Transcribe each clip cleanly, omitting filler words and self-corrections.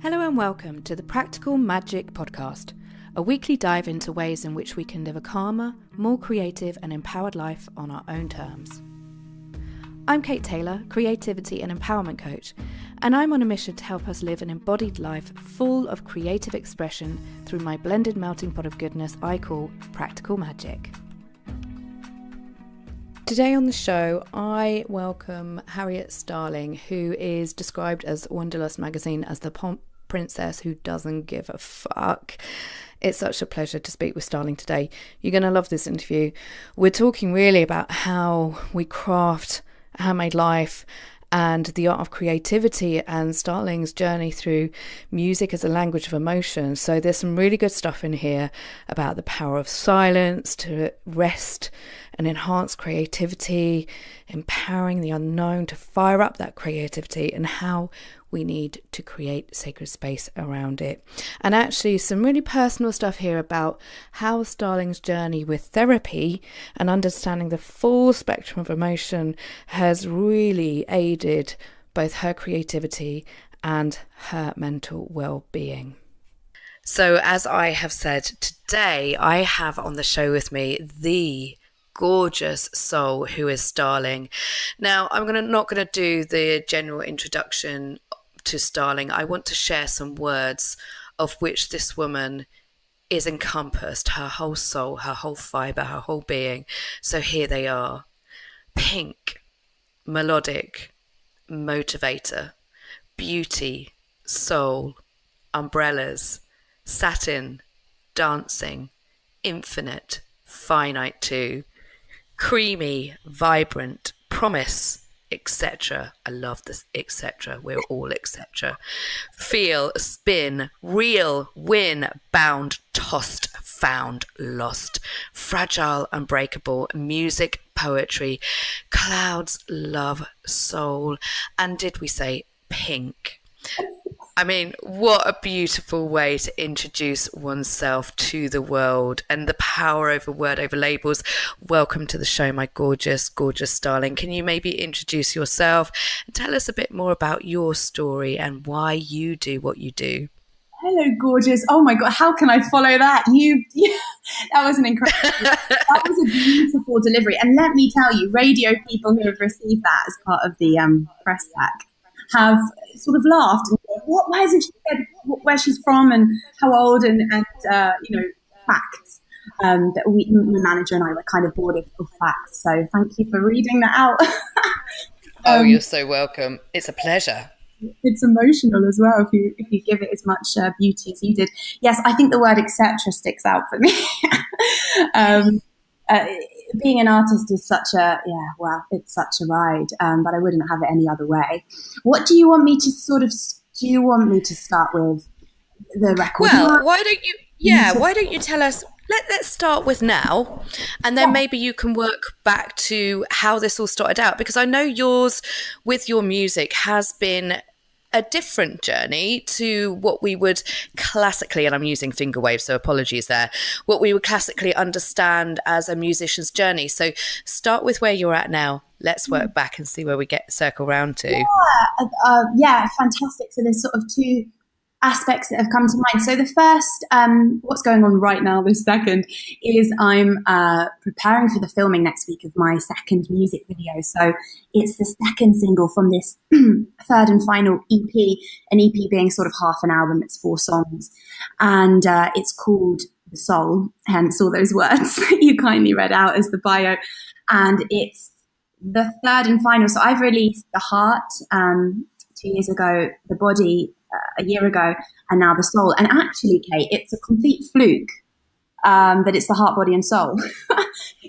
Hello and welcome to the Practical Magic Podcast, a weekly dive into ways in which we can live a calmer, more creative and empowered life on our own terms. I'm Kate Taylor, creativity and empowerment coach, and I'm on a mission to help us live an embodied life full of creative expression through my blended melting pot of goodness I call Practical Magic. Today on the show, I welcome Harriet Starling, who is described as Wanderlust magazine as the princess who doesn't give a fuck. It's such a pleasure to speak with Starling today. You're going to love this interview. We're talking really about how we craft a handmade life and the art of creativity and Starling's journey through music as a language of emotion. So there's some really good stuff in here about the power of silence to rest and enhance creativity, empowering the unknown to fire up that creativity, and how we need to create sacred space around it. And actually some really personal stuff here about how Starling's journey with therapy and understanding the full spectrum of emotion has really aided both her creativity and her mental well-being. So as I have said, today I have on the show with me the gorgeous soul who is Starling. Now, I'm not going to do the general introduction to Starling. I want to share some words of which this woman is encompassed, her whole soul, her whole fibre, her whole being. So here they are. Pink, melodic, motivator, beauty, soul, umbrellas, satin, dancing, infinite, finite too, creamy, vibrant, promise, etc. I love this etc. We're all etc. Feel, spin, real, win, bound, tossed, found, lost, fragile, unbreakable, music, poetry, clouds, love, soul, and did we say pink? I mean, what a beautiful way to introduce oneself to the world and the power over word over labels. Welcome to the show, my gorgeous, gorgeous Starling. Can you maybe introduce yourself and tell us a bit more about your story and why you do what you do? Hello, gorgeous. Oh my God, how can I follow that? That was an incredible, that was a beautiful delivery. And let me tell you, radio people who have received that as part of the press pack have sort of laughed and said, why hasn't she said where she's from and how old and facts that my manager and I were kind of bored of facts. So thank you for reading that out. You're so welcome. It's a pleasure. It's emotional as well if you give it as much beauty as you did. Yes, I think the word etc. sticks out for me. Being an artist is it's such a ride, but I wouldn't have it any other way. What do you want me to do you want me to start with the record? Well, why don't you tell us, let's start with now, and then maybe you can work back to how this all started out, because I know yours with your music has been a different journey to what we would classically, and I'm using finger waves, so apologies there, what we would classically understand as a musician's journey. So start with where you're at now. Let's work back and see where we circle round to. Yeah, fantastic. So there's sort of two aspects that have come to mind. So the first, what's going on right now this second, is I'm preparing for the filming next week of my second music video. So it's the second single from this third and final EP, an EP being sort of half an album. It's 4 songs. And it's called The Soul, hence all those words you kindly read out as the bio. And it's the third and final. So I've released The Heart 2 years ago, The Body a year ago, and now The Soul. And actually, Kate, it's a complete fluke that it's the heart, body and soul.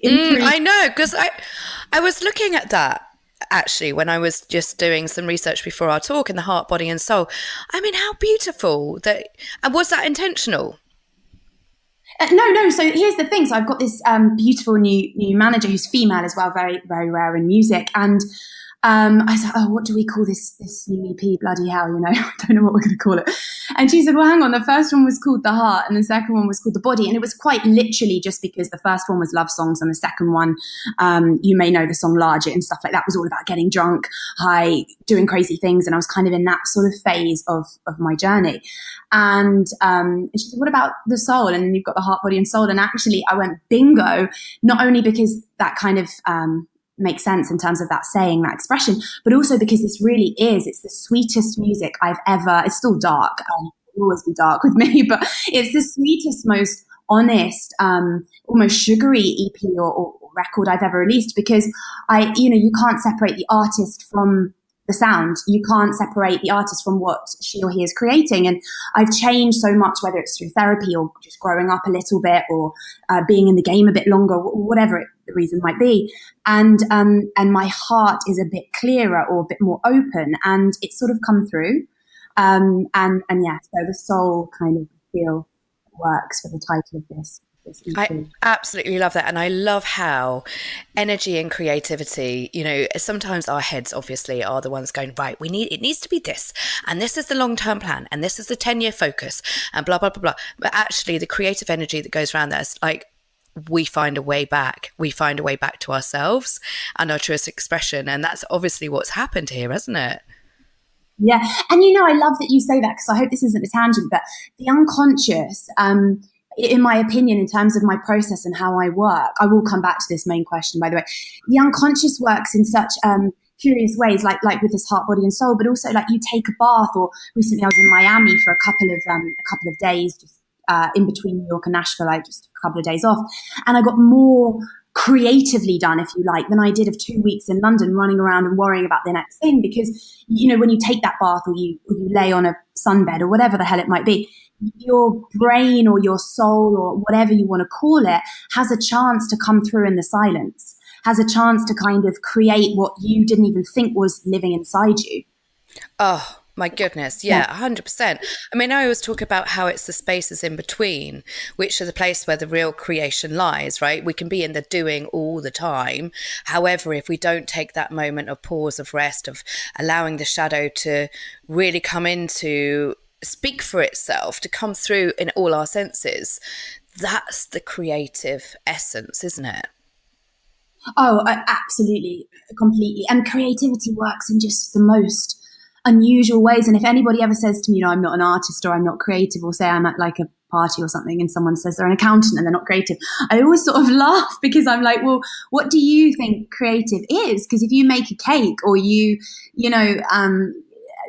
I know, because I was looking at that actually when I was just doing some research before our talk, in the heart, body and soul. I mean, how beautiful that. And was that intentional? No. So here's the thing. So I've got this beautiful new manager who's female as well, very, very rare in music. And I said, oh, what do we call this new EP? Bloody hell, I don't know what we're going to call it. And she said, well, hang on, the first one was called The Heart and the second one was called The Body. And it was quite literally just because the first one was love songs and the second one, you may know the song Large It and stuff like that, was all about getting drunk, high, doing crazy things. And I was kind of in that sort of phase of my journey. And she said, what about the soul? And you've got the heart, body and soul. And actually I went bingo, not only because that kind of makes sense in terms of that saying, that expression, but also because it's the sweetest music I've ever, it's still dark, it'll always be dark with me, but it's the sweetest, most honest, almost sugary EP or record I've ever released, because you can't separate the artist from the sound. You can't separate the artist from what she or he is creating. And I've changed so much, whether it's through therapy or just growing up a little bit or being in the game a bit longer, whatever the reason might be. And my heart is a bit clearer or a bit more open, and it's sort of come through. And yeah, so the soul kind of feel works for the title of this. I absolutely love that. And I love how energy and creativity, sometimes our heads obviously are the ones going, right, it needs to be this, and this is the long-term plan, and this is the 10-year focus, and blah, blah, blah, blah. But actually the creative energy that goes around that is like, we find a way back to ourselves and our truest expression. And that's obviously what's happened here, hasn't it? Yeah. And I love that you say that, because I hope this isn't a tangent, but the unconscious, in my opinion, in terms of my process and how I work, I will come back to this main question, by the way. The unconscious works in such curious ways, like with this heart, body, and soul, but also like you take a bath. Or recently, I was in Miami for a couple of days, just in between New York and Nashville, like just a couple of days off, and I got more creatively done, if you like, than I did of 2 weeks in London running around and worrying about the next thing. Because when you take that bath, or you lay on a sunbed or whatever the hell it might be, your brain or your soul or whatever you want to call it has a chance to come through in the silence, has a chance to kind of create what you didn't even think was living inside you. Oh, my goodness. Yeah, 100%. I mean, I always talk about how it's the spaces in between, which are the place where the real creation lies, right? We can be in the doing all the time. However, if we don't take that moment of pause, of rest, of allowing the shadow to really come into, speak for itself, to come through in all our senses, that's the creative essence, isn't it? Oh, absolutely, completely. And creativity works in just the most unusual ways. And if anybody ever says to me, I'm not an artist, or I'm not creative, or say I'm at like a party or something and someone says they're an accountant and they're not creative, I always sort of laugh, because I'm like, well, what do you think creative is? Because if you make a cake, or you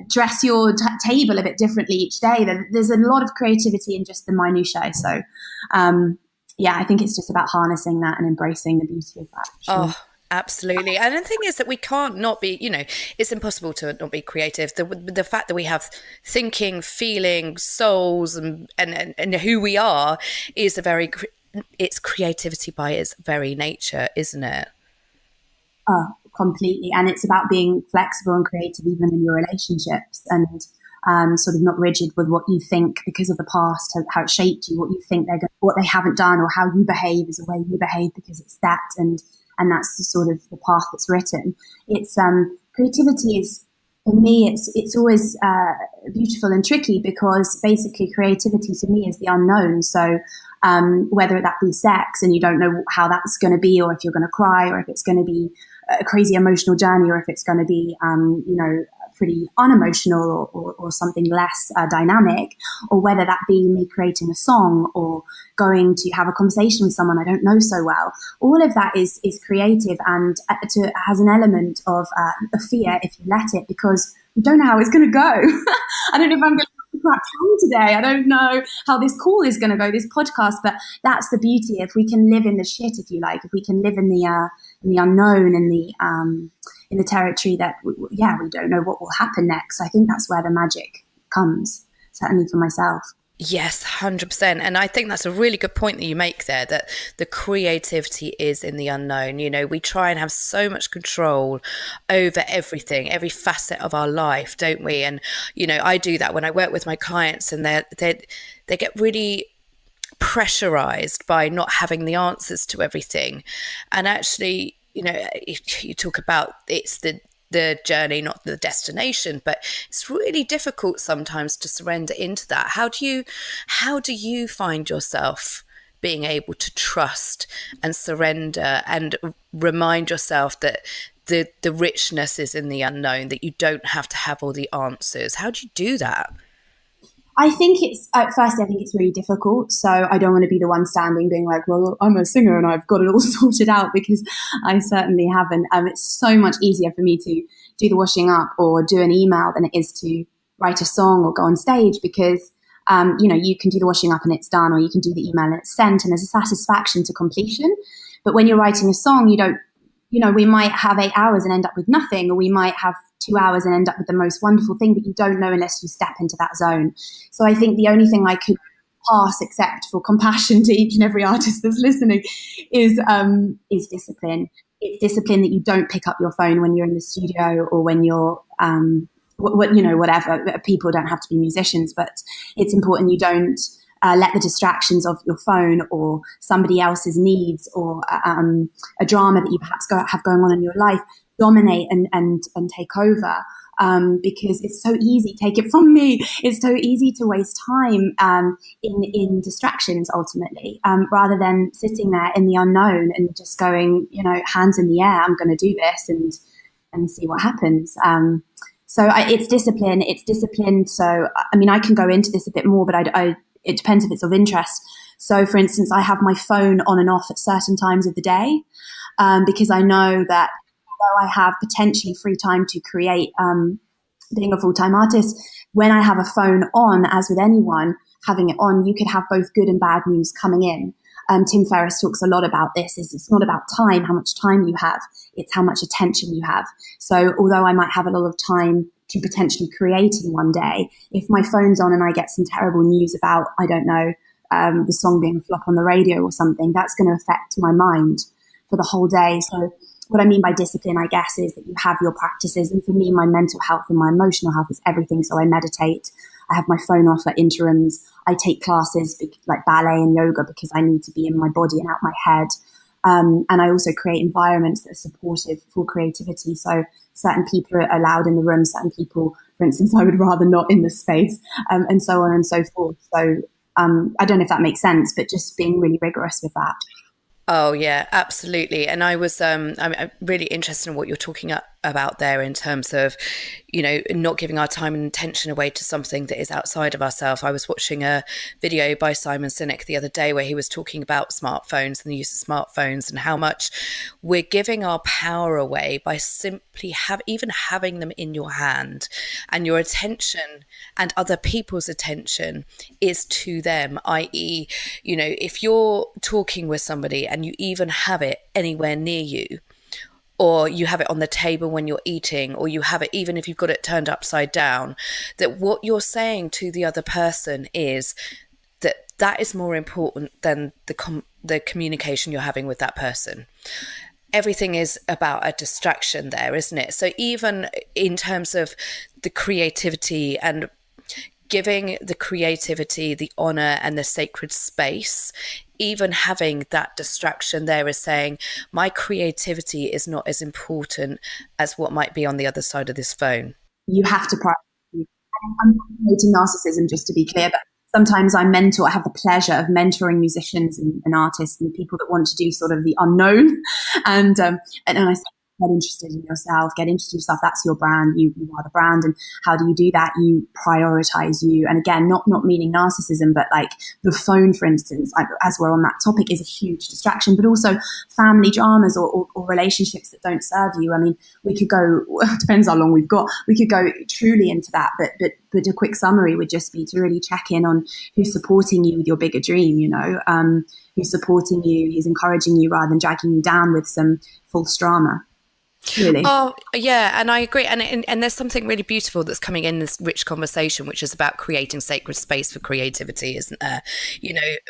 dress your table a bit differently each day, then there's a lot of creativity in just the minutiae. So I think it's just about harnessing that and embracing the beauty of that. Sure. Oh, absolutely. And the thing is that we can't not be, it's impossible to not be creative. The fact that we have thinking, feeling, souls, and who we are is it's creativity by its very nature, isn't it? Oh, completely. And it's about being flexible and creative even in your relationships, and sort of not rigid with what you think because of the past, how it shaped you, what you think what they haven't done, or how you behave is the way you behave because it's that, and that's the sort of the path that's written. It's creativity is, for me, it's always beautiful and tricky, because basically creativity to me is the unknown. So whether that be sex and you don't know how that's going to be, or if you're going to cry, or if it's going to be a crazy emotional journey, or if it's going to be pretty unemotional, or something less dynamic, or whether that be me creating a song or going to have a conversation with someone I don't know so well. All of that is creative, and has an element of fear if you let it, because you don't know how it's going to go. I don't know if I'm going to crack on today. I don't know how this call is going to go, this podcast, but that's the beauty. If we can live in the shit, if you like, if we can live in the unknown, in the territory that we don't know what will happen next, I think that's where the magic comes, certainly for myself. Yes, 100%. And I think that's a really good point that you make there, that the creativity is in the unknown. We try and have so much control over everything, every facet of our life, don't we? And, I do that when I work with my clients, and they get really pressurized by not having the answers to everything. And actually, if you talk about it's the the journey, not the destination. But it's really difficult sometimes to surrender into that. How do you find yourself being able to trust and surrender and remind yourself that the richness is in the unknown, that you don't have to have all the answers? How do you do that? I think it's, at first, I think it's really difficult. So I don't want to be the one standing being like, well, I'm a singer and I've got it all sorted out, because I certainly haven't. It's so much easier for me to do the washing up or do an email than it is to write a song or go on stage, because, you can do the washing up and it's done, or you can do the email and it's sent, and there's a satisfaction to completion. But when you're writing a song, you don't, we might have 8 hours and end up with nothing, or we might have 2 hours and end up with the most wonderful thing, but you don't know unless you step into that zone. So I think the only thing I could pass, except for compassion to each and every artist that's listening, is discipline. It's discipline that you don't pick up your phone when you're in the studio, or when you're whatever. People don't have to be musicians, but it's important you don't let the distractions of your phone or somebody else's needs, or a drama that you perhaps have going on in your life, dominate and take over, because it's so easy, take it from me, it's so easy to waste time in distractions ultimately, rather than sitting there in the unknown and just going, hands in the air, I'm going to do this and see what happens. It's discipline. It's discipline. So, I mean, I can go into this a bit more, but it depends if it's of interest. So, for instance, I have my phone on and off at certain times of the day, because I know that although I have potentially free time to create, being a full-time artist, when I have a phone on, as with anyone, having it on, you could have both good and bad news coming in. Tim Ferriss talks a lot about this. It's not about time, how much time you have, it's how much attention you have. So although I might have a lot of time to potentially create in one day, if my phone's on and I get some terrible news about, I don't know, the song being a flop on the radio or something, that's going to affect my mind for the whole day. So what I mean by discipline, I guess, is that you have your practices. And for me, my mental health and my emotional health is everything. So I meditate. I have my phone off at interims. I take classes like ballet and yoga, because I need to be in my body and out my head. And I also create environments that are supportive for creativity. So certain people are allowed in the room, certain people, for instance, I would rather not in the space, and so on and so forth. So I don't know if that makes sense, but just being really rigorous with that. Oh yeah, absolutely. And I'm really interested in what you're talking about there, in terms of, not giving our time and attention away to something that is outside of ourselves. I was watching a video by Simon Sinek the other day where he was talking about smartphones and the use of smartphones, and how much we're giving our power away by simply even having them in your hand, and your attention and other people's attention is to them, i.e., if you're talking with somebody and you even have it anywhere near you, or you have it on the table when you're eating, or you have it even if you've got it turned upside down, that what you're saying to the other person is that is more important than the communication you're having with that person. Everything is about a distraction there, isn't it? So even in terms of the creativity, and giving the creativity the honor and the sacred space, even having that distraction there is saying, my creativity is not as important as what might be on the other side of this phone. You have to prioritize. I'm not promoting narcissism, just to be clear, but sometimes I have the pleasure of mentoring musicians and artists and people that want to do sort of the unknown. And I say, get interested in yourself, that's your brand, you are the brand. And how do you do that? You prioritize you. And again, not meaning narcissism, but like the phone, for instance, as we're on that topic, is a huge distraction, but also family dramas or relationships that don't serve you. I mean, we could go, depends how long we've got, we could go truly into that, but a quick summary would just be to really check in on who's supporting you with your bigger dream, who's supporting you, who's encouraging you, rather than dragging you down with some false drama. Really. Oh yeah, and I agree, and there's something really beautiful that's coming in this rich conversation, which is about creating sacred space for creativity, isn't there?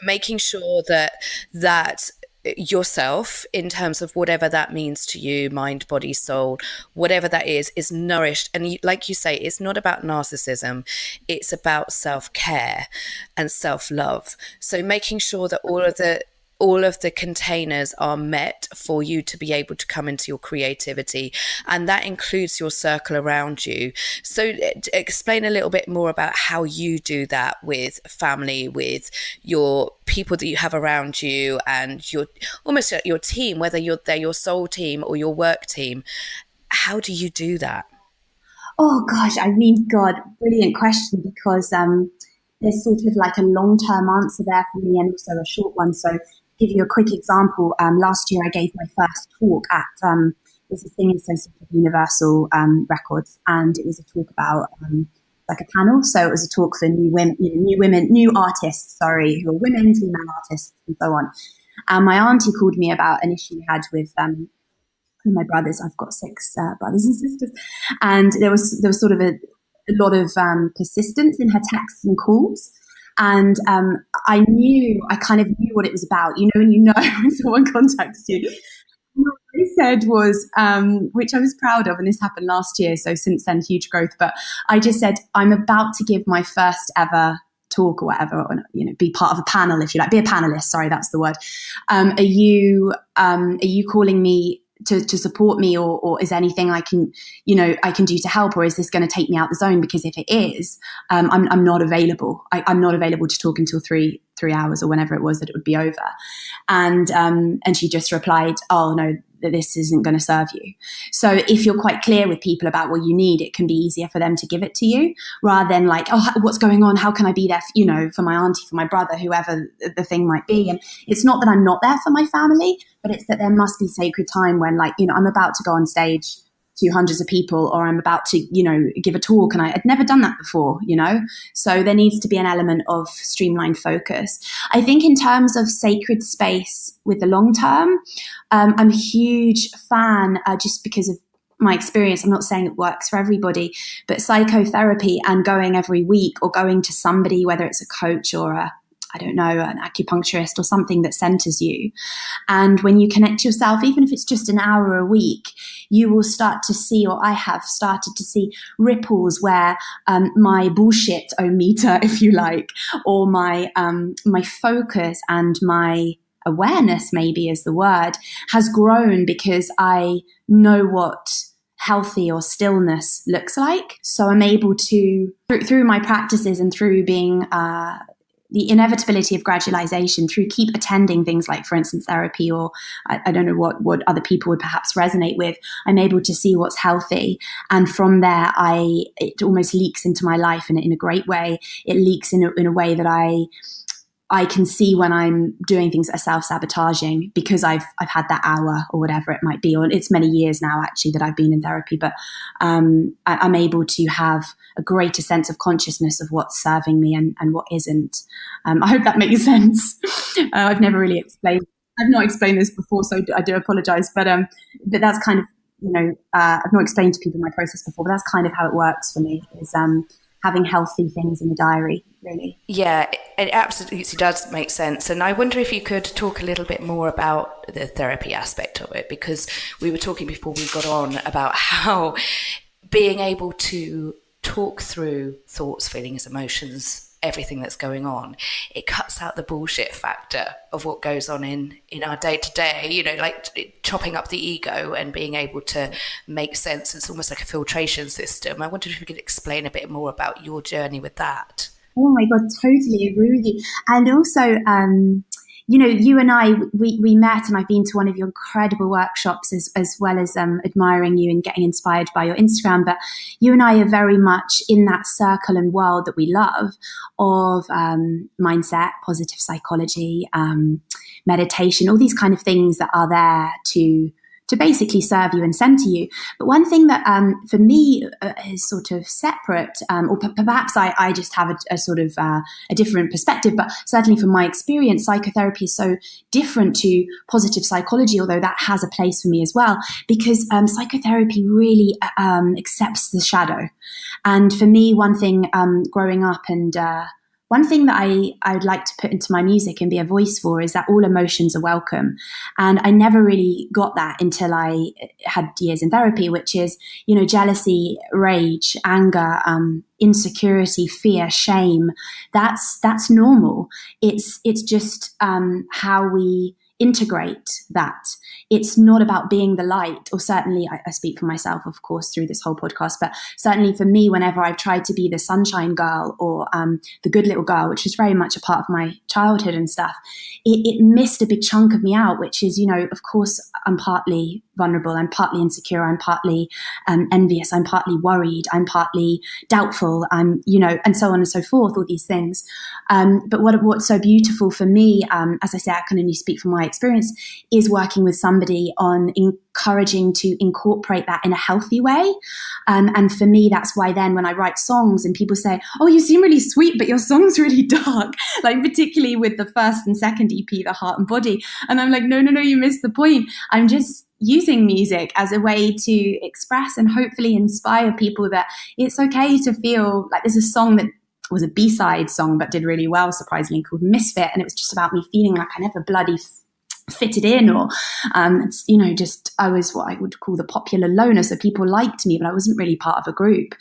Making sure that yourself, in terms of whatever that means to you, mind, body, soul, whatever that is nourished. And like you say, it's not about narcissism, it's about self-care and self-love. So making sure that all of all of the containers are met for you to be able to come into your creativity, and that includes your circle around you. So explain a little bit more about how you do that with family, with your people that you have around you, and your almost your team, whether they're your soul team or your work team. How do you do that? Oh gosh, I mean, God, brilliant question, because there's sort of like a long-term answer there for me and also a short one. So give you a quick example. Last year I gave my first talk at there's a thing associated with Universal Records, and it was a talk about like a panel. So it was a talk for new artists, who are women, female artists, and so on. And my auntie called me about an issue we had with my brothers. I've got six brothers and sisters, and there was sort of a lot of persistence in her texts and calls. And I kind of knew what it was about, when when someone contacts you. What I said was, which I was proud of, and this happened last year, so since then, huge growth. But I just said, I'm about to give my first ever talk or whatever, or be part of a panel, if you like, be a panelist. Sorry, that's the word. Are you calling me to support me, or is there anything I can do to help, or is this going to take me out the zone? Because if it is, I'm not available. I'm not available to talk until 3 hours or whenever it was that it would be over. And she just replied, oh no, this isn't going to serve you. So if you're quite clear with people about what you need, it can be easier for them to give it to you, rather than like, oh, what's going on? How can I be there for my auntie, for my brother, whoever the thing might be? And it's not that I'm not there for my family, but it's that there must be sacred time when, like, I'm about to go on stage to hundreds of people, or I'm about to, give a talk, and I'd never done that before, So there needs to be an element of streamlined focus. I think in terms of sacred space with the long term, I'm a huge fan, just because of my experience. I'm not saying it works for everybody, but psychotherapy and going every week, or going to somebody, whether it's a coach or an acupuncturist or something that centers you. And when you connect yourself, even if it's just an hour a week, you will start to see, or I have started to see, ripples where my bullshit-o-meter, if you like, or my focus and my awareness, maybe is the word, has grown, because I know what healthy or stillness looks like. So I'm able to, through my practices and through being the inevitability of gradualization, through keep attending things like, for instance, therapy, or I don't know what other people would perhaps resonate with, I'm able to see what's healthy. And from there, it almost leaks into my life in a great way. It leaks in a way that I can see when I'm doing things that are self-sabotaging, because I've had that hour or whatever it might be, or it's many years now actually that I've been in therapy, but I'm able to have a greater sense of consciousness of what's serving me and what isn't. I hope that makes sense. I've never really I've not explained this before, so I do apologize, but that's kind of, I've not explained to people my process before, but that's kind of how it works for me, is having healthy things in the diary, really. Yeah, it absolutely does make sense. And I wonder if you could talk a little bit more about the therapy aspect of it, because we were talking before we got on about how being able to talk through thoughts, feelings, emotions, everything that's going on, it cuts out the bullshit factor of what goes on in our day-to-day, like chopping up the ego and being able to make sense. It's almost like a filtration system. I wondered if you could explain a bit more about your journey with that. Oh my God, totally agree with you. And also, you and I, we met, and I've been to one of your incredible workshops, as well as admiring you and getting inspired by your Instagram. But you and I are very much in that circle and world that we love of mindset, positive psychology, meditation, all these kind of things that are there to basically serve you and center you. But one thing that for me is sort of separate, or perhaps I just have a sort of a different perspective, but certainly from my experience, psychotherapy is so different to positive psychology, although that has a place for me as well, because psychotherapy really accepts the shadow. And for me, one thing growing up and one thing that I would like to put into my music and be a voice for is that all emotions are welcome. And I never really got that until I had years in therapy, which is, jealousy, rage, anger, insecurity, fear, shame. That's normal. It's just how we integrate that. It's not about being the light, or certainly I speak for myself, of course, through this whole podcast, but certainly for me, whenever I've tried to be the sunshine girl or the good little girl, which was very much a part of my childhood and stuff, it missed a big chunk of me out, which is, of course, I'm partly vulnerable, I'm partly insecure, I'm partly envious, I'm partly worried, I'm partly doubtful, and so on and so forth, all these things. But what's so beautiful for me, as I say, I can only speak from my experience, is working with somebody on encouraging to incorporate that in a healthy way. And for me, that's why then when I write songs and people say, oh, you seem really sweet, but your song's really dark, like particularly with the first and second EP, The Heart and Body. And I'm like, no, you missed the point. I'm just using music as a way to express and hopefully inspire people that it's okay to feel like. There's a song that was a B-side song but did really well, surprisingly, called Misfit, and it was just about me feeling like I never bloody fitted in, or just I was what I would call the popular loner, so people liked me but I wasn't really part of a group.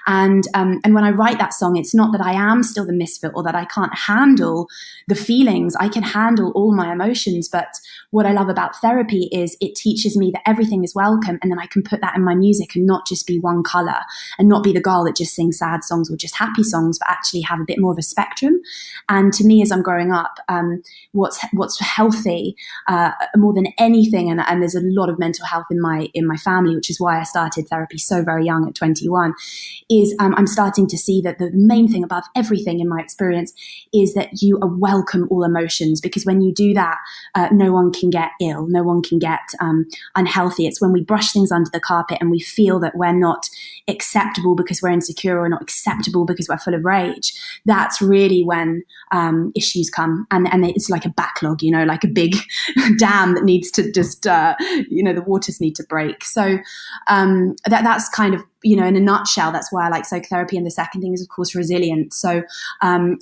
And when I write that song, it's not that I am still the misfit or that I can't handle the feelings. I can handle all my emotions, but what I love about therapy is it teaches me that everything is welcome, and then I can put that in my music and not just be one color and not be the girl that just sings sad songs or just happy songs, but actually have a bit more of a spectrum. And to me, as I'm growing up, what's healthy more than anything, and there's a lot of mental health in my family, which is why I started therapy so very young at 21, is I'm starting to see that the main thing above everything in my experience is that you welcome all emotions, because when you do that, no one can get ill, no one can get unhealthy. It's when we brush things under the carpet and we feel that we're not acceptable because we're insecure, or not acceptable because we're full of rage, that's really when issues come, and it's like a backlog, like a big dam that needs to just the waters need to break. So that's kind of, in a nutshell, that's why I like psychotherapy. And the second thing is, of course, resilience. So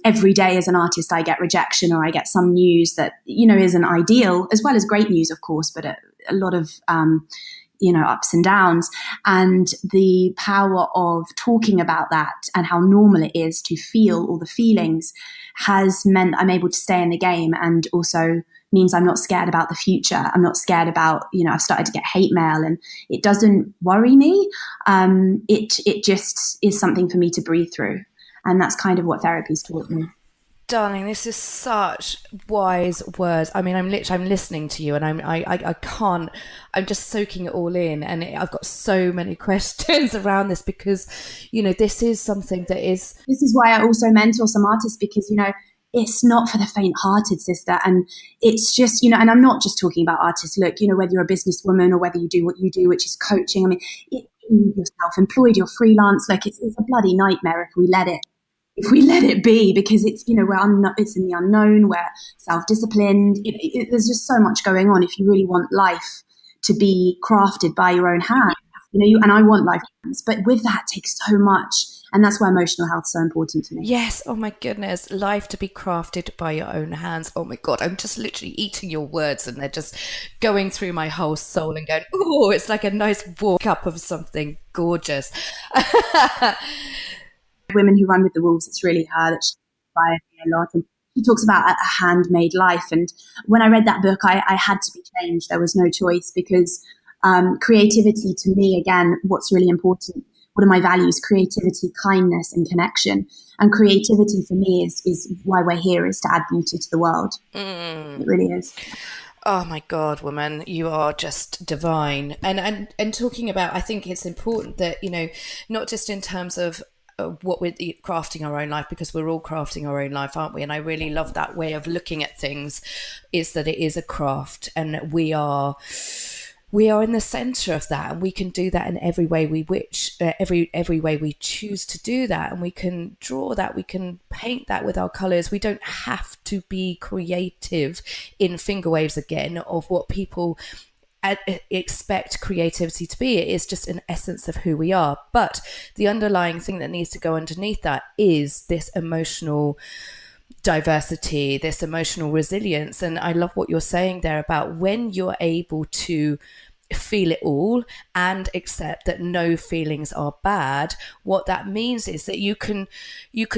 every day as an artist, I get rejection, or I get some news that isn't ideal, as well as great news, of course, but a lot of ups and downs. And the power of talking about that and how normal it is to feel all the feelings has meant I'm able to stay in the game, and also means I'm not scared about the future. I'm not scared about, I've started to get hate mail, and it doesn't worry me. It just is something for me to breathe through. And that's kind of what therapy's taught me. Darling, this is such wise words. I mean, I'm listening to you, and I can't. I'm just soaking it all in, and I've got so many questions around this, because this is something that is. This is why I also mentor some artists, because it's not for the faint-hearted, sister. And it's just and I'm not just talking about artists. Look, whether you're a businesswoman or whether you do what you do, which is coaching. I mean, you're self-employed, you're freelance. Like it's a bloody nightmare if we let it be, because it's it's in the unknown. We're self-disciplined. There's just so much going on. If you really want life to be crafted by your own hand, and I want life, but with that takes so much, and that's why emotional health is so important to me. Yes. Oh my goodness, life to be crafted by your own hands. Oh my God, I'm just literally eating your words, and they're just going through my whole soul and going, oh, it's like a nice warm cup of something gorgeous. Women Who Run with the Wolves, it's really her that she inspired me a lot, and she talks about a handmade life. And when I read that book, I had to be changed. There was no choice, because creativity to me, again, what's really important, what are my values? Creativity, kindness, and connection. And creativity for me is why we're here, is to add beauty to the world. It really is. Oh my God, woman, you are just divine. And talking about, I think it's important that, not just in terms of what we're crafting our own life, because we're all crafting our own life, aren't we? And I really love that way of looking at things, is that it is a craft, and we are in the center of that, and we can do that in every way we wish, every way we choose to do that, and we can draw that, we can paint that with our colors. We don't have to be creative in finger waves again of what people expect creativity to be. It is just an essence of who we are. But the underlying thing that needs to go underneath that is this emotional diversity, this emotional resilience. And I love what you're saying there about when you're able to feel it all and accept that no feelings are bad, what that means is that you can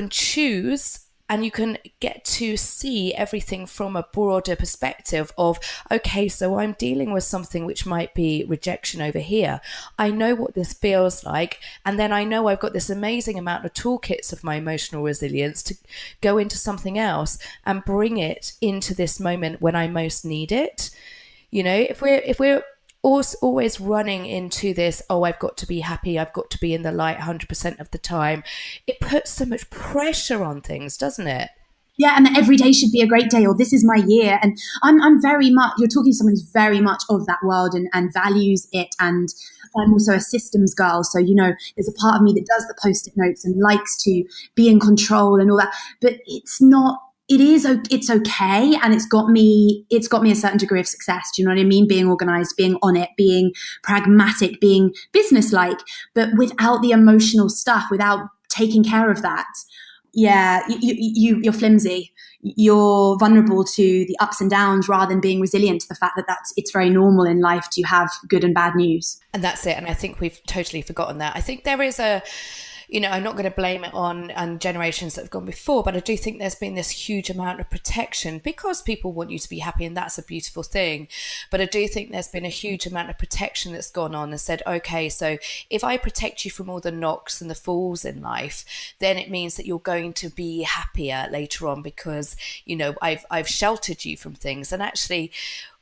choose and you can get to see everything from a broader perspective of, okay, so I'm dealing with something which might be rejection over here. I know what this feels like. And then I know I've got this amazing amount of toolkits of my emotional resilience to go into something else and bring it into this moment when I most need it. You know, if we're always running into this, oh, I've got to be happy, I've got to be in the light 100% of the time, it puts so much pressure on things, doesn't it? Yeah, and that every day should be a great day, or this is my year. And I'm very much, you're talking to someone who's very much of that world and values it. And I'm also a systems girl. So, you know, there's a part of me that does the post-it notes and likes to be in control and all that. But it's not, it's okay, and it's got me a certain degree of success. Do you know what I mean? Being organized, being on it, being pragmatic, being businesslike, but without the emotional stuff, without taking care of that, yeah, you're flimsy. You're vulnerable to the ups and downs rather than being resilient to the fact that it's very normal in life to have good and bad news. And that's it. And I think we've totally forgotten that. I think there is I'm not going to blame it on generations that have gone before, but I do think there's been this huge amount of protection because people want you to be happy, and that's a beautiful thing. But I do think there's been a huge amount of protection that's gone on and said, okay, so if I protect you from all the knocks and the falls in life, then it means that you're going to be happier later on because, you know, I've sheltered you from things. And actually,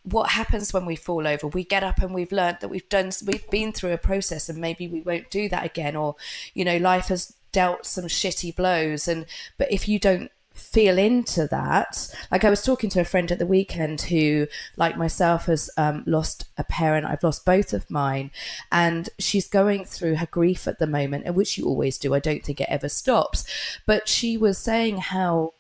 what happens when we fall over? We get up and we've learned that we've been through a process and maybe we won't do that again, or, you know, life has dealt some shitty blows. But if you don't feel into that, like I was talking to a friend at the weekend who, like myself, has lost a parent. I've lost both of mine, and she's going through her grief at the moment, and which you always do. I don't think it ever stops. But she was saying how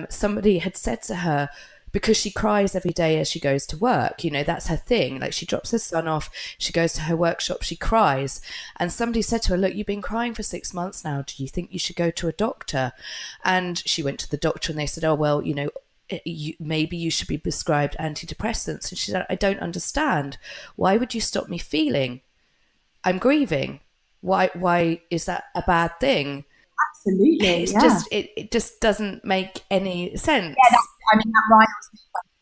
somebody had said to her, because she cries every day as she goes to work. You know, that's her thing. Like, she drops her son off, she goes to her workshop, she cries. And somebody said to her, look, you've been crying for 6 months now. Do you think you should go to a doctor? And she went to the doctor and they said, oh, well, you know, maybe you should be prescribed antidepressants. And she said, I don't understand. Why would you stop me feeling? I'm grieving. Why is that a bad thing? Absolutely. It's just it just doesn't make any sense. Yeah, that riles me,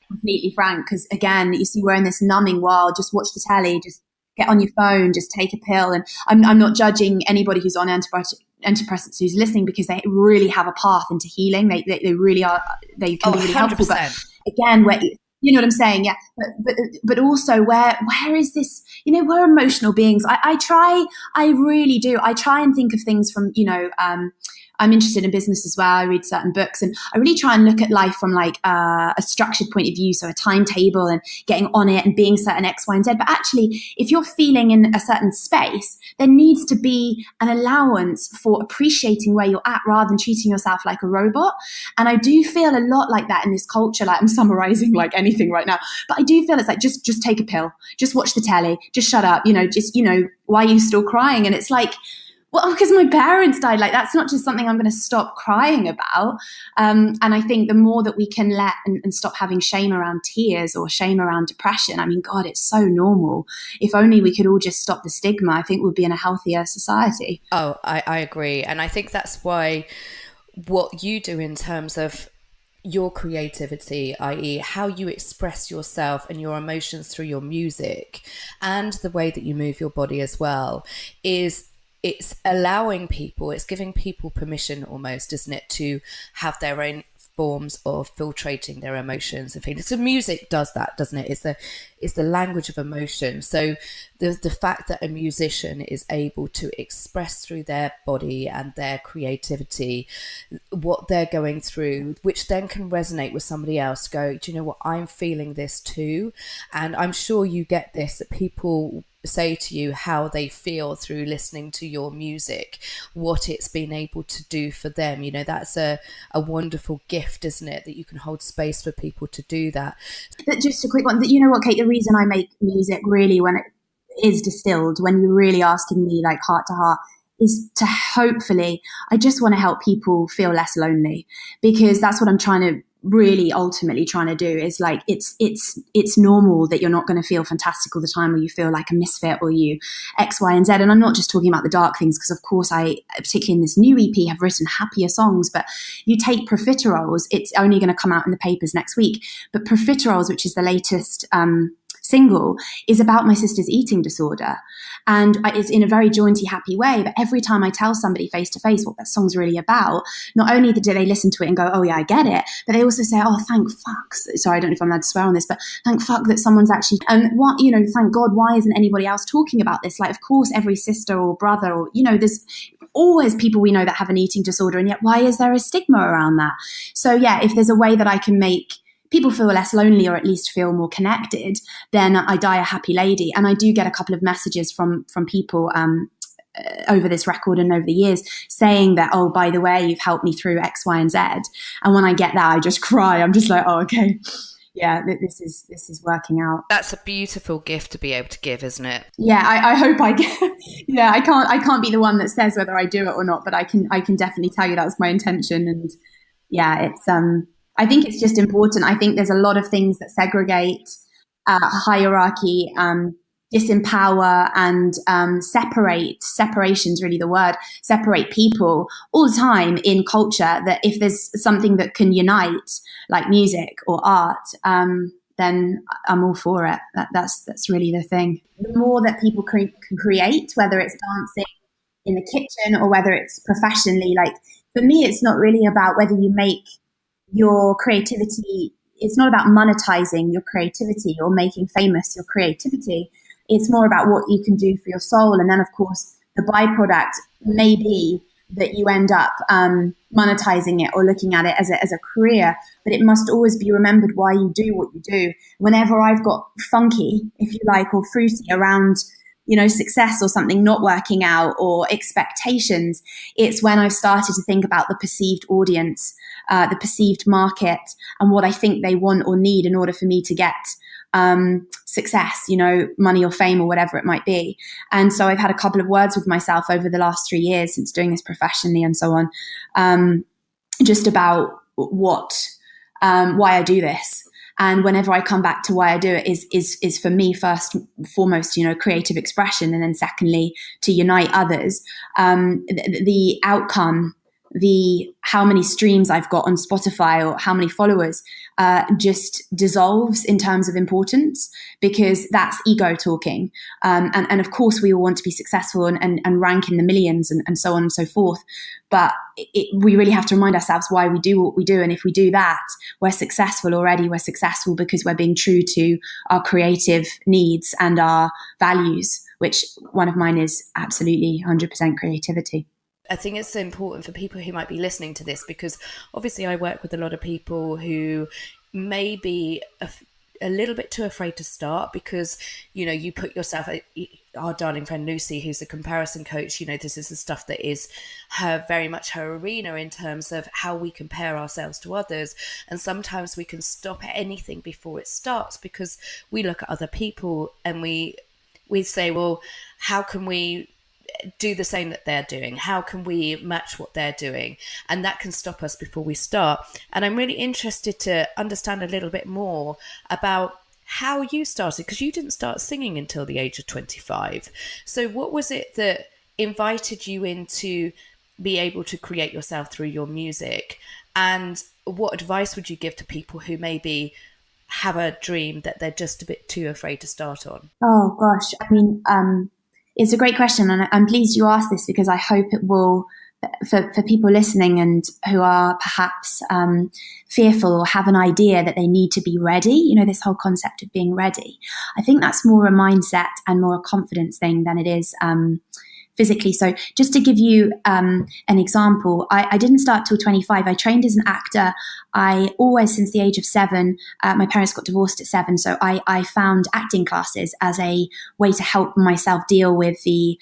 completely frank, because again, you see, we're in this numbing world. Just watch the telly, just get on your phone, just take a pill. And I'm not judging anybody who's on antidepressants who's listening, because they really have a path into healing. They really are. They can be really helpful. But again, where you know what I'm saying, yeah. But also, where is this? You know, we're emotional beings. I really do. I try and think of things from, you know, I'm interested in business as well. I read certain books, and I really try and look at life from like a structured point of view. So a timetable and getting on it and being certain X, Y, and Z. But actually, if you're feeling in a certain space, there needs to be an allowance for appreciating where you're at rather than treating yourself like a robot. And I do feel a lot like that in this culture. Like, I'm summarizing like anything right now, but I do feel it's like, just take a pill, just watch the telly, just shut up, you know, just, you know, why are you still crying? And it's like, well, because my parents died. Like, that's not just something I'm going to stop crying about. And I think the more that we can let and stop having shame around tears or shame around depression, I mean, God, it's so normal. If only we could all just stop the stigma, I think we'd be in a healthier society. Oh, I agree. And I think that's why what you do in terms of your creativity, i.e. how you express yourself and your emotions through your music and the way that you move your body as well, is it's allowing people, it's giving people permission almost, isn't it, to have their own forms of filtrating their emotions and feelings. So music does that, doesn't it? It's the language of emotion. So the fact that a musician is able to express through their body and their creativity what they're going through, which then can resonate with somebody else, go, do you know what, I'm feeling this too. And I'm sure you get this, that people say to you how they feel through listening to your music, what it's been able to do for them. You know, that's a wonderful gift, isn't it, that you can hold space for people to do that. But just a quick one, you know what, Kate, the reason I make music really, when it is distilled, when you're really asking me like heart to heart, is to hopefully, I just want to help people feel less lonely, because that's what I'm trying to really ultimately trying to do, is like, it's normal that you're not going to feel fantastic all the time, or you feel like a misfit, or you X, Y, and Z. And I'm not just talking about the dark things, because of course I, particularly in this new EP, have written happier songs. But you take Profiteroles, it's only going to come out in the papers next week. But Profiteroles, which is the latest single, is about my sister's eating disorder, and it's in a very jaunty, happy way. But every time I tell somebody face to face what that song's really about, not only do they listen to it and go, oh yeah, I get it, but they also say, oh, thank fuck, sorry, I don't know if I'm allowed to swear on this, but thank fuck that someone's actually, and what, you know, thank God, why isn't anybody else talking about this? Like, of course, every sister or brother, or, you know, there's always people we know that have an eating disorder, and yet why is there a stigma around that? So yeah, if there's a way that I can make people feel less lonely, or at least feel more connected, then I die a happy lady. And I do get a couple of messages from people over this record and over the years saying that, oh, by the way, you've helped me through X, Y, and Z. And when I get that, I just cry. I'm just like, oh, okay. Yeah, this is working out. That's a beautiful gift to be able to give, isn't it? Yeah, I hope I get. Yeah, I can't be the one that says whether I do it or not, but I can definitely tell you that's my intention. And yeah, it's I think it's just important. I think there's a lot of things that segregate, hierarchy, disempower, and separation's really the word, separate people all the time in culture, that if there's something that can unite, like music or art, then I'm all for it. That's really the thing. The more that people can create, whether it's dancing in the kitchen or whether it's professionally, like for me, it's not really about whether you make your creativity, it's not about monetizing your creativity or making famous your creativity. It's more about what you can do for your soul. And then, of course, the byproduct may be that you end up monetizing it or looking at it as a career. But it must always be remembered why you do what you do. Whenever I've got funky, if you like, or fruity around, you know, success or something not working out or expectations, it's when I've started to think about the perceived audience, the perceived market, and what I think they want or need in order for me to get success, you know, money or fame or whatever it might be. And so I've had a couple of words with myself over the last 3 years since doing this professionally and so on, just about why I do this. And whenever I come back to why I do it is for me, first and foremost, you know, creative expression. And then secondly, to unite others. The outcome, how many streams I've got on Spotify or how many followers just dissolves in terms of importance, because that's ego talking. And of course, we all want to be successful and rank in the millions and so on and so forth. But we really have to remind ourselves why we do what we do. And if we do that, we're successful already. We're successful because we're being true to our creative needs and our values, which one of mine is absolutely 100% creativity. I think it's important for people who might be listening to this, because obviously I work with a lot of people who may be a little bit too afraid to start, because, you know, you put yourself, our darling friend Lucy, who's a comparison coach, you know, this is the stuff that is very much her arena in terms of how we compare ourselves to others. And sometimes we can stop at anything before it starts, because we look at other people and we say, well, how can we do the same that they're doing? How can we match what they're doing? And that can stop us before we start. And I'm really interested to understand a little bit more about how you started, because you didn't start singing until the age of 25. So what was it that invited you into be able to create yourself through your music? And what advice would you give to people who maybe have a dream that they're just a bit too afraid to start on? Oh gosh, I mean, it's a great question, and I'm pleased you asked this, because I hope it will, for people listening and who are perhaps fearful or have an idea that they need to be ready, you know, this whole concept of being ready. I think that's more a mindset and more a confidence thing than it is physically. So just to give you an example, I didn't start till 25. I trained as an actor. I always, since the age of 7, my parents got divorced at 7. So I found acting classes as a way to help myself deal with the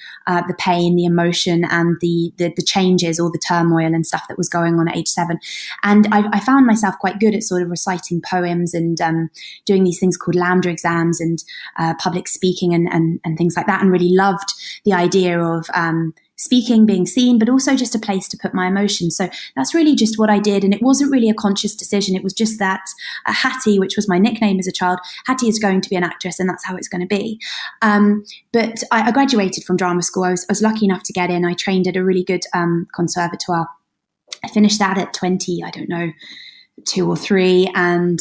pain, the emotion, and the changes, all the turmoil and stuff that was going on at age 7. And I found myself quite good at sort of reciting poems and doing these things called lambda exams and public speaking and things like that, and really loved the idea of speaking, being seen, but also just a place to put my emotions. So that's really just what I did. And it wasn't really a conscious decision. It was just that Hattie, which was my nickname as a child, Hattie is going to be an actress and that's how it's going to be. But I graduated from drama school. I was lucky enough to get in. I trained at a really good conservatoire. I finished that at 20, I don't know, 2 or 3. And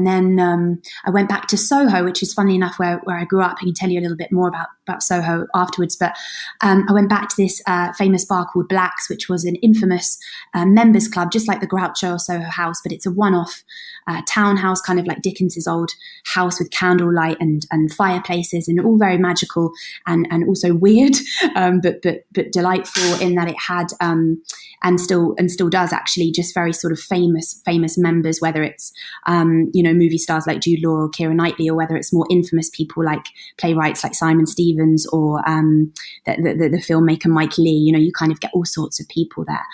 then I went back to Soho, which is funnily enough where I grew up. I can tell you a little bit more about Soho afterwards. But I went back to this famous bar called Black's, which was an infamous members club, just like the Groucho or Soho House. But it's a one-off townhouse, kind of like Dickens's old house with candlelight and fireplaces, and all very magical and also weird, but delightful in that it had and still does actually just very sort of famous members, whether it's movie stars like Jude Law or Keira Knightley, or whether it's more infamous people like playwrights like Simon Stevens or the filmmaker Mike Leigh. You kind of get all sorts of people there.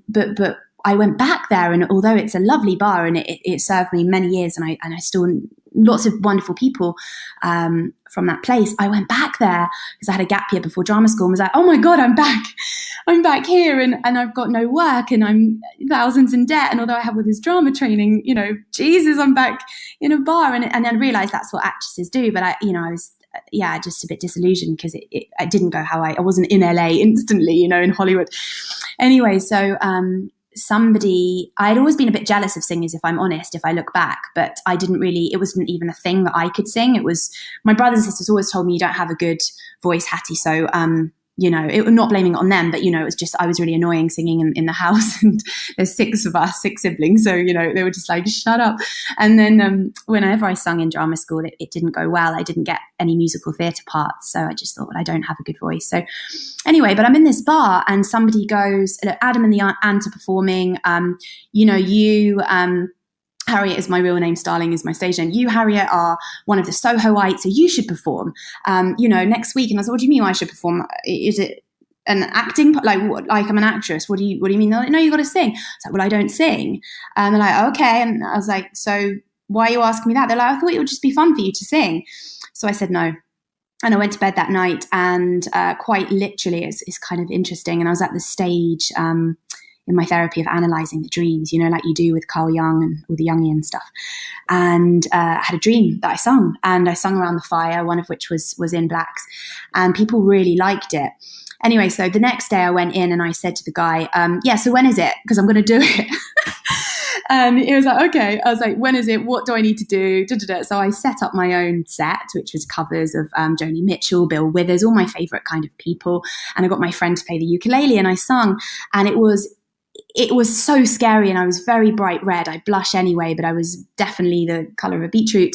But I went back there, and although it's a lovely bar and it served me many years, and I still lots of wonderful people from that place, I went back there because I had a gap year before drama school and was like, oh my God, I'm back here and I've got no work and I'm thousands in debt. And although I have all this drama training, Jesus, I'm back in a bar. And then I realized that's what actresses do. But I was, just a bit disillusioned because it didn't go how I wasn't in LA instantly, in Hollywood. Anyway, so I'd always been a bit jealous of singers, if I'm honest, if I look back, but it wasn't even a thing that I could sing. It was, my brothers and sisters always told me, you don't have a good voice, Hattie. So, not blaming it on them, but, it was just, I was really annoying singing in the house, and there's 6 of us, 6 siblings. So, they were just like, shut up. And then whenever I sung in drama school, it didn't go well. I didn't get any musical theatre parts. So I just thought, well, I don't have a good voice. So anyway, but I'm in this bar and somebody goes, look, Adam and the Ant are performing. Harriet is my real name, Starling is my stage name. You, Harriet, are one of the Sohoites, so you should perform, next week. And I said, what do you mean I should perform? Is it an acting, like I'm an actress? What do you mean? They're like, no, you got to sing. I was like, well, I don't sing. And they're like, okay. And I was like, so why are you asking me that? They're like, I thought it would just be fun for you to sing. So I said no. And I went to bed that night, and quite literally, it's kind of interesting. And I was at the stage in my therapy of analysing the dreams, like you do with Carl Jung and all the Jungian stuff. And I had a dream that I sung, and I sung around the fire, one of which was in Blacks, and people really liked it. Anyway, so the next day I went in and I said to the guy, so when is it? Because I'm going to do it. And he was like, okay. I was like, when is it? What do I need to do? Da-da-da. So I set up my own set, which was covers of Joni Mitchell, Bill Withers, all my favourite kind of people. And I got my friend to play the ukulele, and I sung. And it was so scary, and I was very bright red. I blush anyway, but I was definitely the colour of a beetroot.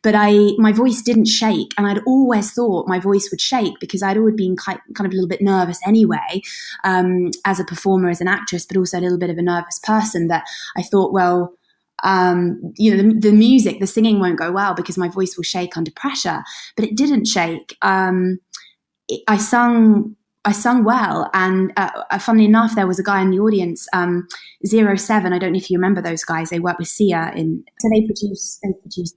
But my voice didn't shake, and I'd always thought my voice wowould shake because I'd always been kind of a little bit nervous anyway, as a performer, as an actress, but also a little bit of a nervous person, that I thought, well, the music, the singing won't go well because my voice will shake under pressure. But it didn't shake. I sung well, and funnily enough, there was a guy in the audience, 07. I don't know if you remember those guys. They worked with Sia, so they produced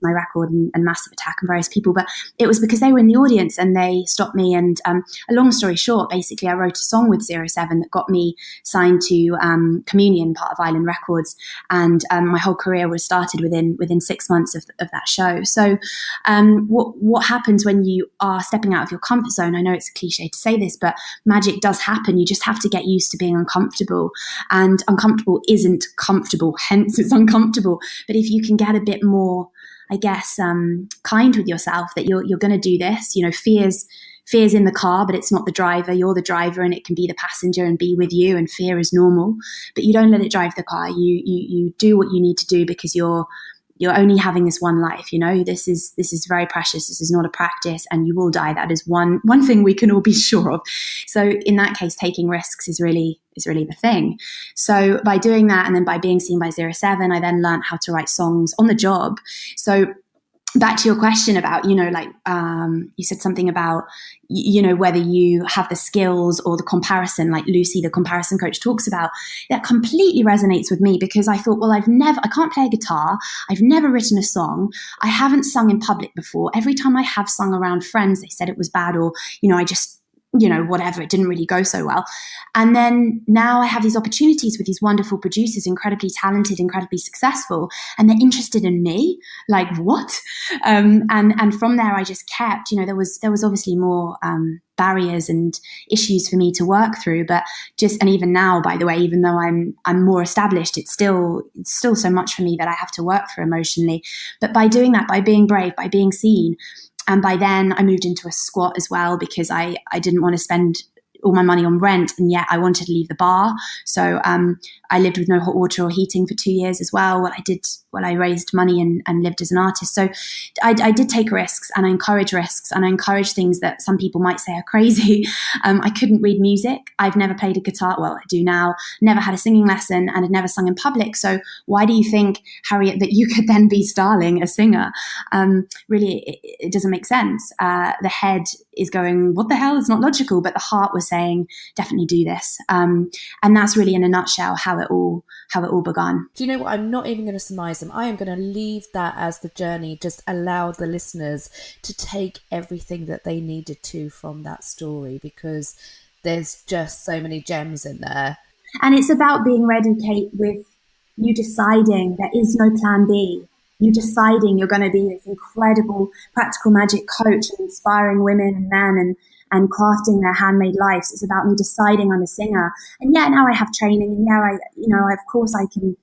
my record and Massive Attack and various people. But it was because they were in the audience and they stopped me. And a long story short, basically, I wrote a song with 07 that got me signed to Communion, part of Island Records, and my whole career was started within 6 months of that show. So, what happens when you are stepping out of your comfort zone? I know it's a cliche to say this, but magic does happen. You just have to get used to being uncomfortable, and uncomfortable isn't comfortable, hence it's uncomfortable. But if you can get a bit more, I guess, kind with yourself, that you're going to do this, fear's in the car, but it's not the driver. You're the driver, and it can be the passenger and be with you, and fear is normal, but you don't let it drive the car. You do what you need to do because you're you're only having this one life, this is very precious. This is not a practice, and you will die. That is one thing we can all be sure of. So in that case, taking risks is really the thing. So by doing that, and then by being seen by Zero 7, I then learned how to write songs on the job. So back to your question about, you said something about, whether you have the skills or the comparison, like Lucy, the comparison coach, talks about. That completely resonates with me, because I thought, well, I can't play a guitar. I've never written a song. I haven't sung in public before. Every time I have sung around friends, they said it was bad, or, I just, whatever, it didn't really go so well. And then now I have these opportunities with these wonderful producers, incredibly talented, incredibly successful, and they're interested in me. Like, what? And from there, I just kept, there was obviously more barriers and issues for me to work through, but and even now, by the way, even though I'm more established, it's still so much for me that I have to work through emotionally. But by doing that, by being brave, by being seen, and by then I moved into a squat as well, because I didn't want to spend all my money on rent, and yet I wanted to leave the bar. So I lived with no hot water or heating for 2 years as well, while I raised money and lived as an artist. So I did take risks, and I encourage risks, and I encourage things that some people might say are crazy. I couldn't read music. I've never played a guitar. Well, I do now. Never had a singing lesson, and had never sung in public. So why do you think, Harriet, that you could then be Starling, a singer? Really, it doesn't make sense. The head is going, what the hell? It's not logical. But the heart was saying, definitely do this. And that's really, in a nutshell, how it all began. Do you know what? I'm not even going to surmise them. I am going to leave that as the journey. Just allow the listeners to take everything that they needed to from that story, because there's just so many gems in there. And it's about being ready, Kate, with you deciding there is no plan B. You deciding you're going to be this incredible practical magic coach and inspiring women and men and crafting their handmade lives. It's about me deciding I'm a singer. And yeah, now I have training, and yeah, of course I can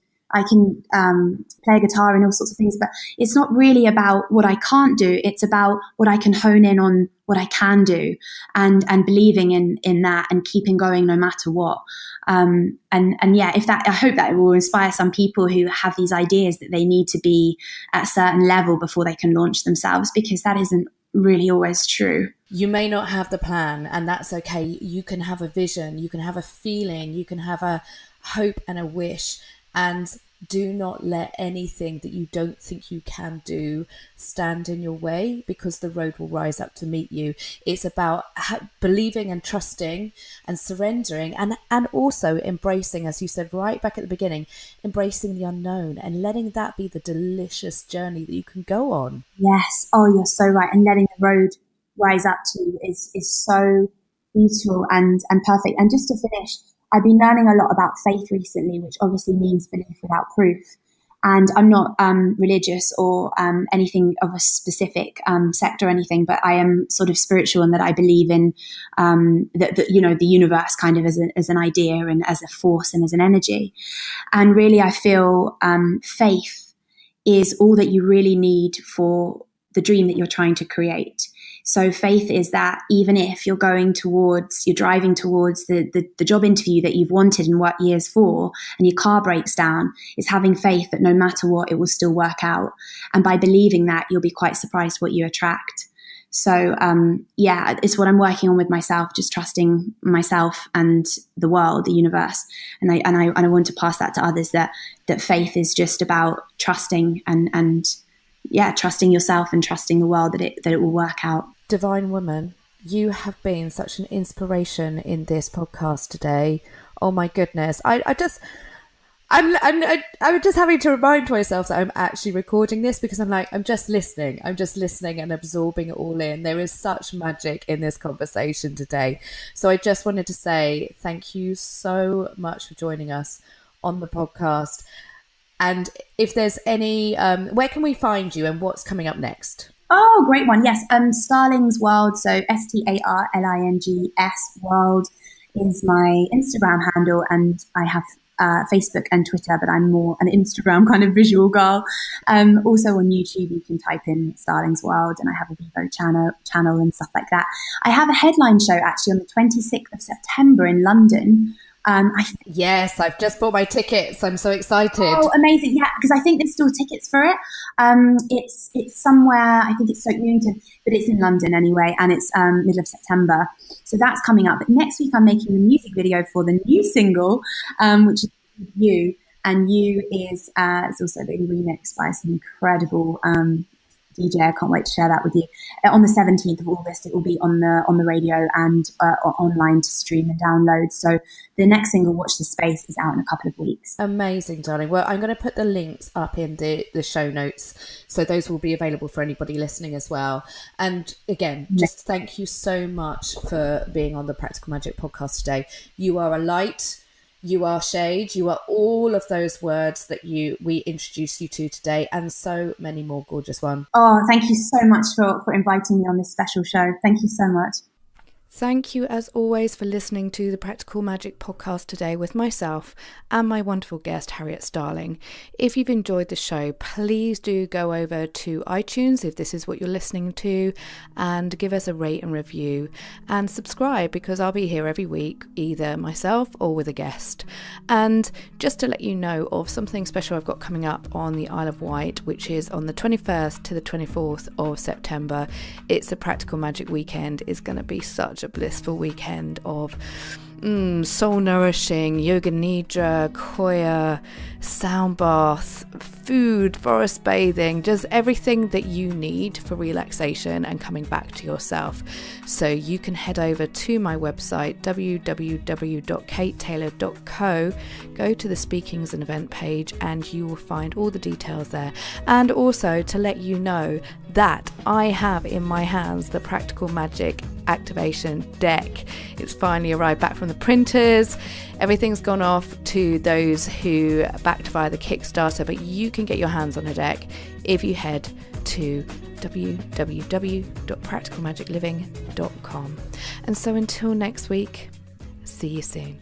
play a guitar and all sorts of things, but it's not really about what I can't do. It's about what I can hone in on, what I can do, and believing in that, and keeping going no matter what. And yeah, I hope that it will inspire some people who have these ideas that they need to be at a certain level before they can launch themselves, because that isn't really always true. You may not have the plan, and that's okay. You can have a vision, you can have a feeling, you can have a hope and a wish, and do not let anything that you don't think you can do stand in your way, because the road will rise up to meet you. It's about believing and trusting and surrendering, and also embracing, as you said right back at the beginning, embracing the unknown and letting that be the delicious journey that you can go on. Yes. Oh, you're so right. And letting the road rise up to you is so beautiful and perfect. And just to finish, I've been learning a lot about faith recently, which obviously means belief without proof. And I'm not religious or anything of a specific sect or anything, but I am sort of spiritual in that I believe in the universe kind of as an idea and as a force and as an energy. And really, I feel faith is all that you really need for the dream that you're trying to create. So faith is that even if you're driving towards the job interview that you've wanted and worked years for, and your car breaks down, is having faith that no matter what, it will still work out. And by believing that, you'll be quite surprised what you attract. So yeah, it's what I'm working on with myself, just trusting myself and the world, the universe. And I want to pass that to others, that faith is just about trusting and trusting yourself and trusting the world that it will work out. Divine woman, you have been such an inspiration in this podcast today. Oh my goodness. I'm just having to remind myself that I'm actually recording this, because I'm just listening and absorbing it all in. There is such magic in this conversation today. So I just wanted to say thank you so much for joining us on the podcast. And if there's any, where can we find you and what's coming up next? Oh, great one. Yes. Starling's World. So STARLINGS World is my Instagram handle. And I have Facebook and Twitter, but I'm more an Instagram kind of visual girl. Also on YouTube, you can type in Starling's World, and I have a Vivo channel and stuff like that. I have a headline show actually on the 26th of September in London Yes, I've just bought my tickets. I'm so excited. Oh, amazing. Yeah, because I think there's still tickets for it. It's somewhere, I think it's Stoke Newington, but it's in London anyway, and it's middle of September. So that's coming up. But next week I'm making the music video for the new single, which is You. And You is it's also being remixed by some incredible DJ. I can't wait to share that with you. On the 17th of August, it will be on the radio and online to stream and download. So the next single, Watch the Space, is out in a couple of weeks. Amazing, darling. Well, I'm going to put the links up in the show notes, so those will be available for anybody listening as well. And again, just thank you so much for being on the Practical Magic podcast today. You are a light. You are shade, you are all of those words that we introduced you to today, and so many more, gorgeous one. Oh, thank you so much for inviting me on this special show. Thank you so much. Thank you, as always, for listening to the Practical Magic podcast today with myself and my wonderful guest, Harriet Starling. If you've enjoyed the show, please do go over to iTunes if this is what you're listening to, and give us a rate and review, and subscribe, because I'll be here every week, either myself or with a guest. And just to let you know of something special I've got coming up on the Isle of Wight, which is on the 21st to the 24th of September. It's a Practical Magic weekend. It's going to be such a blissful weekend of soul nourishing yoga nidra, koya, sound bath, food, forest bathing, just everything that you need for relaxation and coming back to yourself. So you can head over to my website www.katetaylor.co, go to the speakings and event page, and you will find all the details there. And also to let you know that I have in my hands the Practical Magic activation deck. It's finally arrived back from the printers. Everything's gone off to those who backed via the Kickstarter, but you can get your hands on a deck if you head to www.practicalmagicliving.com. And so until next week, see you soon.